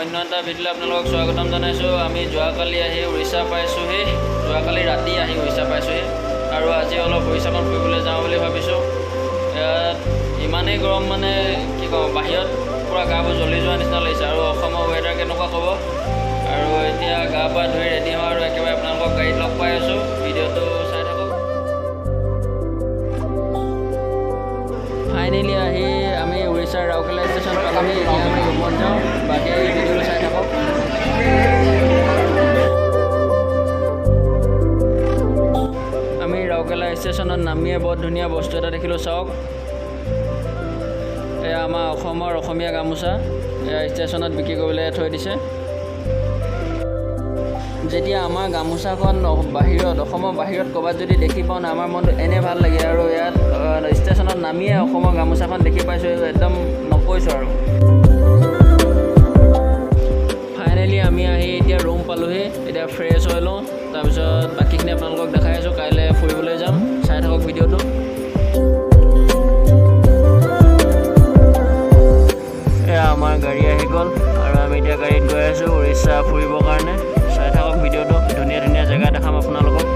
অন্য এটা ভিডিঅ'লৈ আপোনালোকক স্বাগতম জনাইছোঁ। আমি যোৱাকালি আহি উৰিষ্যা পাইছোঁহি, যোৱাকালি ৰাতি আহি উৰিষ্যা পাইছোঁহি আৰু আজি অলপ উৰিষ্যাখন ফুৰিবলৈ যাওঁ বুলি ভাবিছোঁ। ইয়াত ইমানেই গৰম মানে কি ক'ম, বাহিৰত পূৰা গাবোৰ জ্বলি যোৱা নিচিনা লাগিছে আৰু অসমৰ ৱেডাৰ কেনেকুৱা হ'ব। আৰু এতিয়া গা পা ধুই ৰেডি হওঁ আৰু একেবাৰে আপোনালোকক গাড়ীত লগ পাই আছোঁ। ভিডিঅ'টো চাই থাকক। ফাইনেলি আহি আমি উৰিষ্যাৰ ৰাউৰকেলা ষ্টেচন পালোহি। এতিয়া আমি ৰুমত যাওঁ, বাকী ভিডিঅ'টো চাই থাকক। আমি ৰাউৰকেলা ষ্টেচনত নামিয়ে বৰ ধুনীয়া বস্তু এটা দেখিলোঁ, চাওক। এয়া আমাৰ অসমৰ অসমীয়া গামোচা, এয়া ষ্টেচনত বিক্ৰী কৰিবলৈ থৈ দিছে। যেতিয়া আমাৰ গামোচাখন বাহিৰত, অসমৰ বাহিৰত ক'ৰবাত যদি দেখি পাওঁ না, আমাৰ মনটো এনে ভাল লাগে। আৰু ইয়াত ষ্টেচনত নামিয়ে অসমৰ গামোচাখন দেখি পাইছোঁ, একদম নকৈছোঁ আৰু। ফাইনেলি আমি আহি এতিয়া ৰুম পালোহি। এতিয়া ফ্ৰেছ হৈ লওঁ, তাৰপিছত বাকীখিনি আপোনালোকক দেখাই আছোঁ। কাইলৈ ফুৰিবলৈ যাম, চাই থাকক ভিডিঅ'টো। এয়া আমাৰ গাড়ী আহি গ'ল আৰু আমি এতিয়া গাড়ীত গৈ আছোঁ উৰিষ্যা ফুৰিবৰ কাৰণে। চাই থাকক ভিডিঅ'টো, ধুনীয়া ধুনীয়া জেগা দেখাম আপোনালোকক।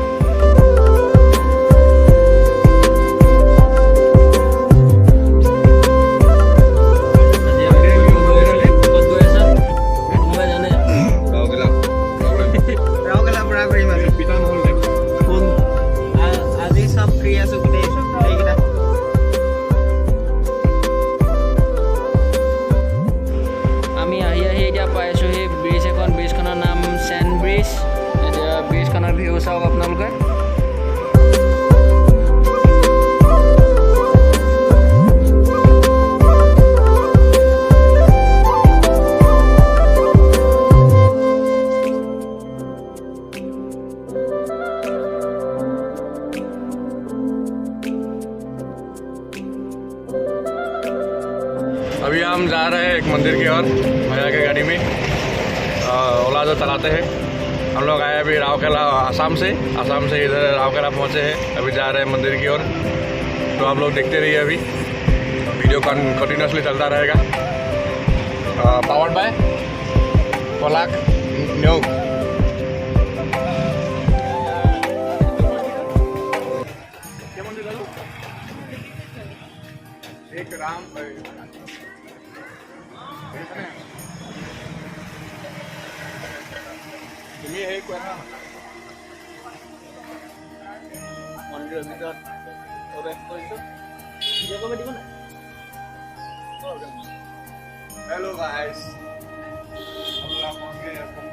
আমি আহি এতিয়া পাইছোঁহি ব্ৰিজ এখন, ব্ৰিজখনৰ নাম চেন ব্ৰিজ। এতিয়া ব্ৰিজখনৰ ভিউ চাওক আপোনালোকে। अभी हम जा रहे हैं एक मंदिर की ओर भैया के गाड़ी में। ओला जो चलाते हैं। हम लोग आए अभी राउरकेला आसाम से इधर राउरकेला पहुँचे हैं। अभी जा रहे हैं मंदिर की ओर, तो आप लोग देखते रहिए। अभी वीडियो कंटिन्यूसली चलता रहेगा। Powered by Pollock न्योग। एक राम তুমি সেই কোৱা মন্দিৰৰ ভিতৰত প্ৰৱেশ কৰিছোঁ। ভিডিঅ' কৰিব দিব নাই? हेलो गाइस,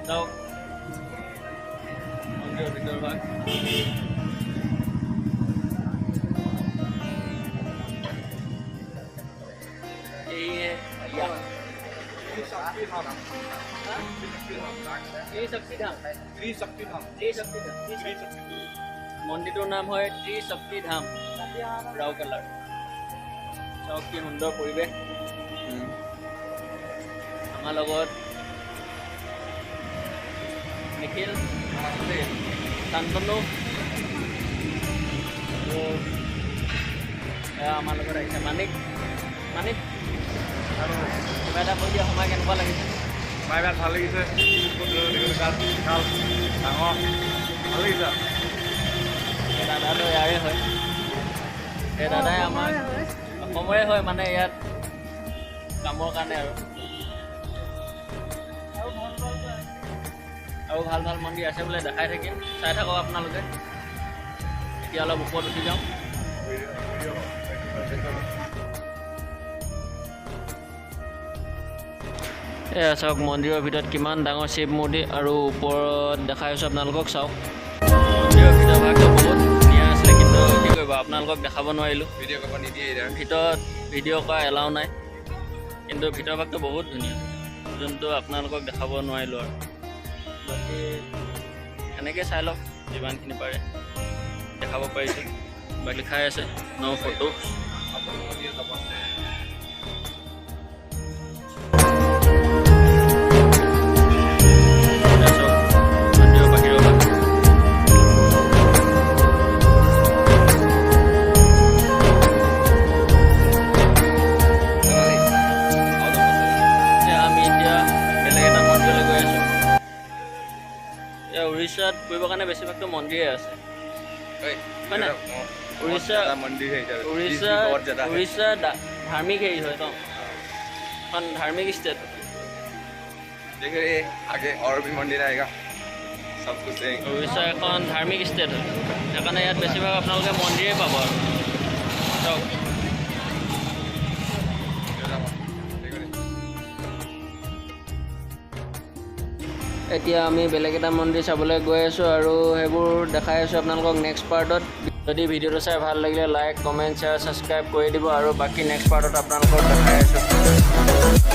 চাওক মন্দিৰৰ ভিতৰ ভাগ। মন্দিৰটোৰ নাম হয় ত্ৰিশক্তি ধাম ৰাউৰকেলাৰ। চাওক কি সুন্দৰ পৰিৱেশ। আমাৰ লগত নিখিল, শান্তনু, আমাৰ লগত আহিছে মানিক। কিবা এটা কৈ দিয়া, সময় কেনেকুৱা লাগিছে? মাই গাত ভাল লাগিছে, গাত ভাল ডাঙৰ ভাল লাগিছে। এই দাদাটো ইয়াৰে হয়, এই দাদাই আমাৰ অসমৰে হয়, মানে ইয়াত কামৰ কাৰণে আৰু ভাল ভাল মন্দিৰ আছে বোলে, দেখাই থাকিম। চাই থাকক আপোনালোকে। এতিয়া অলপ ওপৰত উঠি যাওঁ। এয়া চাওক মন্দিৰৰ ভিতৰত কিমান ডাঙৰ শিৱ মূৰ্তি, আৰু ওপৰত দেখাই আছোঁ আপোনালোকক। চাওক মন্দিৰৰ ভিতৰ ভাগটো বহুত ধুনীয়া আছিলে, কিন্তু কি কৰিব আপোনালোকক দেখাব নোৱাৰিলোঁ। ভিডিঅ' কৰিব নিদিয়ে। ভিতৰত ভিডিঅ' কৰা এলাও নাই, কিন্তু ভিতৰ ভাগটো বহুত ধুনীয়া, যোনটো আপোনালোকক দেখাব নোৱাৰিলোঁ। আৰু বাকী এনেকৈ চাই লওক, যিমানখিনি পাৰে দেখাব পাৰিছোঁ। বাকী খাই আছে ন ফটো। আমি এতিয়া বেলেগ এটা উৰিষ্যাত ফুৰিবৰ কাৰণে বেছিভাগতো মন্দিৰে আছে হয় নাই উৰিষ্যা ধাৰ্মিক হেৰি হয় ন এখন ধাৰ্মিক ষ্টেট देखिए आगे और भी मंदिर आएगा सब कुछ উৰিষ্যা এখন ধাৰ্মিক ষ্টেট হয় সেইকাৰণে ইয়াত বেছিভাগ আপোনালোকে মন্দিৰেই পাব আৰু চাওক এতিয়া আমি বেলেগ এটা মন্দিৰ চাবলৈ গৈ আছোঁ আৰু সেইবোৰ দেখাই আছোঁ আপোনালোকক নেক্সট পাৰ্টত যদি ভিডিঅ'টো চাই ভাল লাগিলে লাইক কমেণ্ট শ্বেয়াৰ ছাবস্ক্ৰাইব কৰি দিব আৰু বাকী নেক্সট পাৰ্টত আপোনালোকক দেখাই আছোঁ